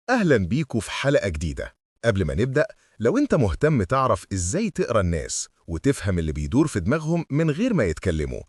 أهلا بيكوا في حلقة جديدة. قبل ما نبدأ، لو أنت مهتم تعرف إزاي تقرأ الناس وتفهم اللي بيدور في دماغهم من غير ما يتكلموا،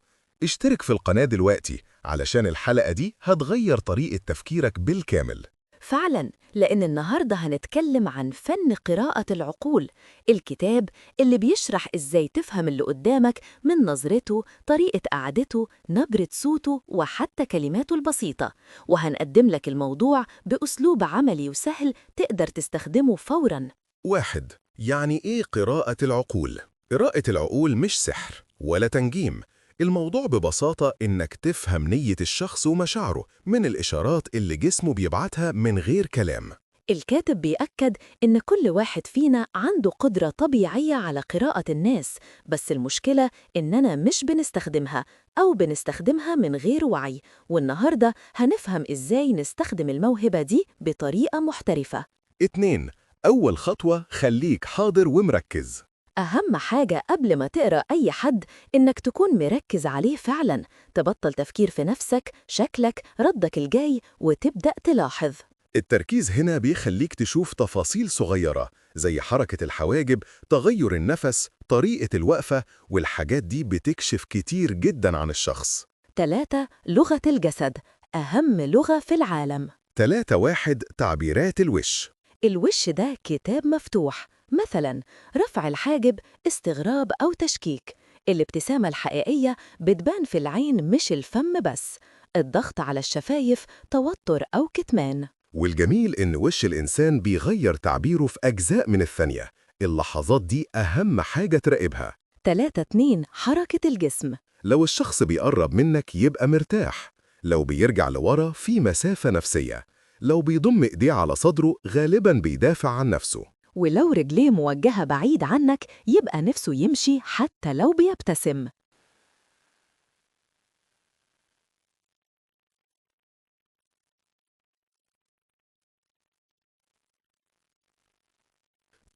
اشترك في القناة دلوقتي علشان الحلقة دي هتغير طريقة تفكيرك بالكامل. فعلا، لأن النهاردة هنتكلم عن فن قراءة العقول، الكتاب اللي بيشرح إزاي تفهم اللي قدامك من نظرته، طريقة قعدته، نبرة صوته وحتى كلماته البسيطة. وهنقدم لك الموضوع بأسلوب عملي وسهل تقدر تستخدمه فوراً. 1. يعني إيه قراءة العقول؟ قراءة العقول مش سحر ولا تنجيم. الموضوع ببساطة إنك تفهم نية الشخص ومشاعره من الإشارات اللي جسمه بيبعتها من غير كلام. الكاتب بيأكد إن كل واحد فينا عنده قدرة طبيعية على قراءة الناس، بس المشكلة إننا مش بنستخدمها أو بنستخدمها من غير وعي. والنهاردة هنفهم إزاي نستخدم الموهبة دي بطريقة محترفة. 2. أول خطوة خليك حاضر ومركز. أهم حاجة قبل ما تقرأ أي حد إنك تكون مركز عليه فعلاً، تبطل تفكير في نفسك، شكلك، ردك الجاي، وتبدأ تلاحظ. التركيز هنا بيخليك تشوف تفاصيل صغيرة زي حركة الحواجب، تغير النفس، طريقة الوقفة، والحاجات دي بتكشف كتير جدا عن الشخص. 3. لغة الجسد، أهم لغة في العالم. 3. تعبيرات الوش. الوش ده كتاب مفتوح، مثلا رفع الحاجب، استغراب أو تشكيك. الابتسامة الحقيقية بتبان في العين مش الفم بس. الضغط على الشفايف توتر أو كتمان. والجميل إن وش الإنسان بيغير تعبيره في أجزاء من الثانية. اللحظات دي أهم حاجة تراقبها. 3. حركة الجسم. لو الشخص بيقرب منك يبقى مرتاح، لو بيرجع لورا في مسافة نفسية، لو بيضم إيديه على صدره غالباً بيدافع عن نفسه. ولو رجليه موجهة بعيد عنك يبقى نفسه يمشي حتى لو بيبتسم.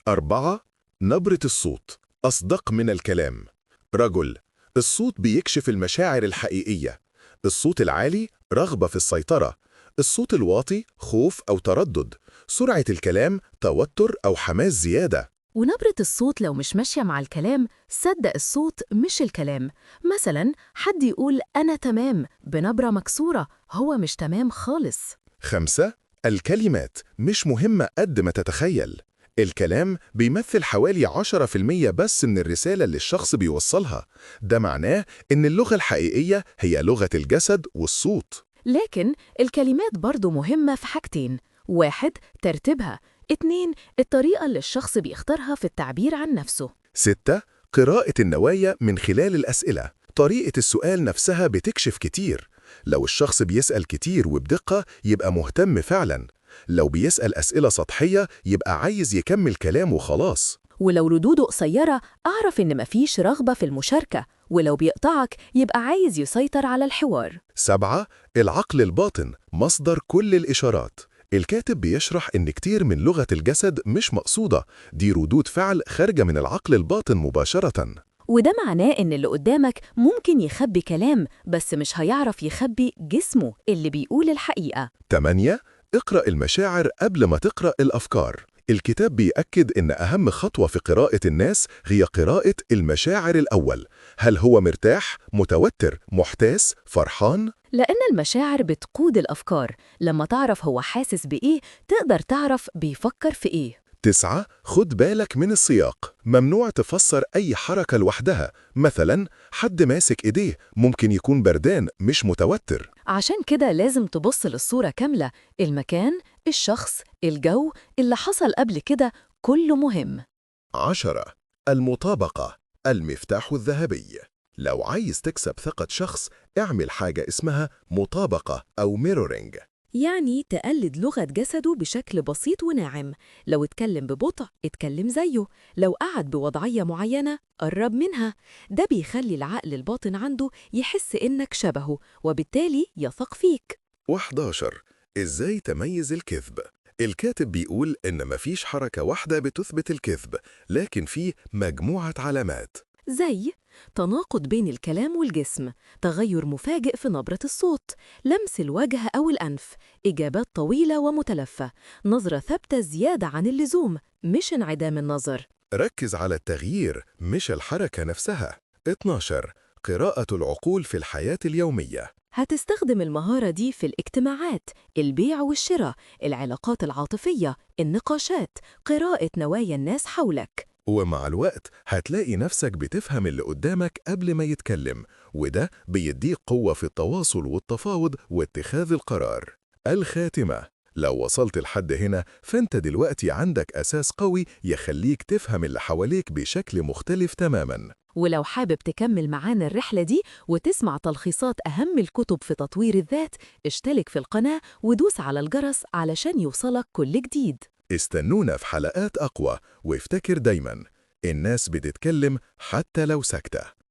4. نبرة الصوت أصدق من الكلام. رجل، الصوت بيكشف المشاعر الحقيقية. الصوت العالي رغبة في السيطرة، الصوت الواطي خوف أو تردد، سرعة الكلام توتر أو حماس زيادة. ونبرة الصوت لو مش ماشية مع الكلام، صدق الصوت مش الكلام. مثلا حد يقول أنا تمام بنبرة مكسورة، هو مش تمام خالص. 5. الكلمات مش مهمة قد ما تتخيل. الكلام بيمثل حوالي 10% بس من الرسالة اللي الشخص بيوصلها. ده معناه إن اللغة الحقيقية هي لغة الجسد والصوت. لكن الكلمات برضو مهمة في حاجتين: 1. ترتيبها، 2. الطريقة اللي الشخص بيختارها في التعبير عن نفسه. 6. قراءة النوايا من خلال الأسئلة. طريقة السؤال نفسها بتكشف كتير. لو الشخص بيسأل كتير وبدقة يبقى مهتم فعلا. لو بيسأل أسئلة سطحية يبقى عايز يكمل كلام وخلاص. ولو ردوده قصيرة، أعرف إن مفيش رغبة في المشاركة. ولو بيقطعك يبقى عايز يسيطر على الحوار. 7. العقل الباطن مصدر كل الإشارات. الكاتب بيشرح إن كتير من لغة الجسد مش مقصودة، دي ردود فعل خارجة من العقل الباطن مباشرة. وده معناه إن اللي قدامك ممكن يخبي كلام، بس مش هيعرف يخبي جسمه اللي بيقول الحقيقة. 8. اقرأ المشاعر قبل ما تقرأ الأفكار. الكتاب بيأكد إن أهم خطوة في قراءة الناس هي قراءة المشاعر الأول. هل هو مرتاح، متوتر، محتاس، فرحان؟ لأن المشاعر بتقود الأفكار. لما تعرف هو حاسس بإيه، تقدر تعرف بيفكر في إيه. 9. خد بالك من السياق. ممنوع تفسر أي حركة لوحدها. مثلا حد ماسك إيديه ممكن يكون بردان مش متوتر. عشان كده لازم تبص للصورة كاملة: المكان، الشخص، الجو، اللي حصل قبل كده، كله مهم. 10. المطابقة المفتاح الذهبي. لو عايز تكسب ثقة شخص اعمل حاجة اسمها مطابقة أو ميرورينج. يعني تقلد لغة جسده بشكل بسيط وناعم. لو اتكلم ببطء اتكلم زيه، لو قعد بوضعية معينة قرب منها. ده بيخلي العقل الباطن عنده يحس إنك شبهه، وبالتالي يثق فيك. 11. إزاي تميز الكذب؟ الكاتب بيقول إن مفيش حركة واحدة بتثبت الكذب، لكن في مجموعة علامات. زي تناقض بين الكلام والجسم، تغير مفاجئ في نبرة الصوت، لمس الوجه أو الأنف، إجابات طويلة ومتلفة، نظرة ثابتة زيادة عن اللزوم، مش انعدام النظر. ركز على التغيير مش الحركة نفسها. 12. قراءة العقول في الحياة اليومية. هتستخدم المهارة دي في الاجتماعات، البيع والشراء، العلاقات العاطفية، النقاشات، قراءة نوايا الناس حولك. ومع الوقت هتلاقي نفسك بتفهم اللي قدامك قبل ما يتكلم، وده بيديك قوة في التواصل والتفاوض واتخاذ القرار. الخاتمة: لو وصلت لحد هنا فانت دلوقتي عندك أساس قوي يخليك تفهم اللي حواليك بشكل مختلف تماماً. ولو حابب تكمل معانا الرحلة دي وتسمع تلخيصات أهم الكتب في تطوير الذات، اشترك في القناة ودوس على الجرس علشان يوصلك كل جديد. استنونا في حلقات أقوى، وافتكر دايماً: الناس بتتكلم حتى لو ساكتة.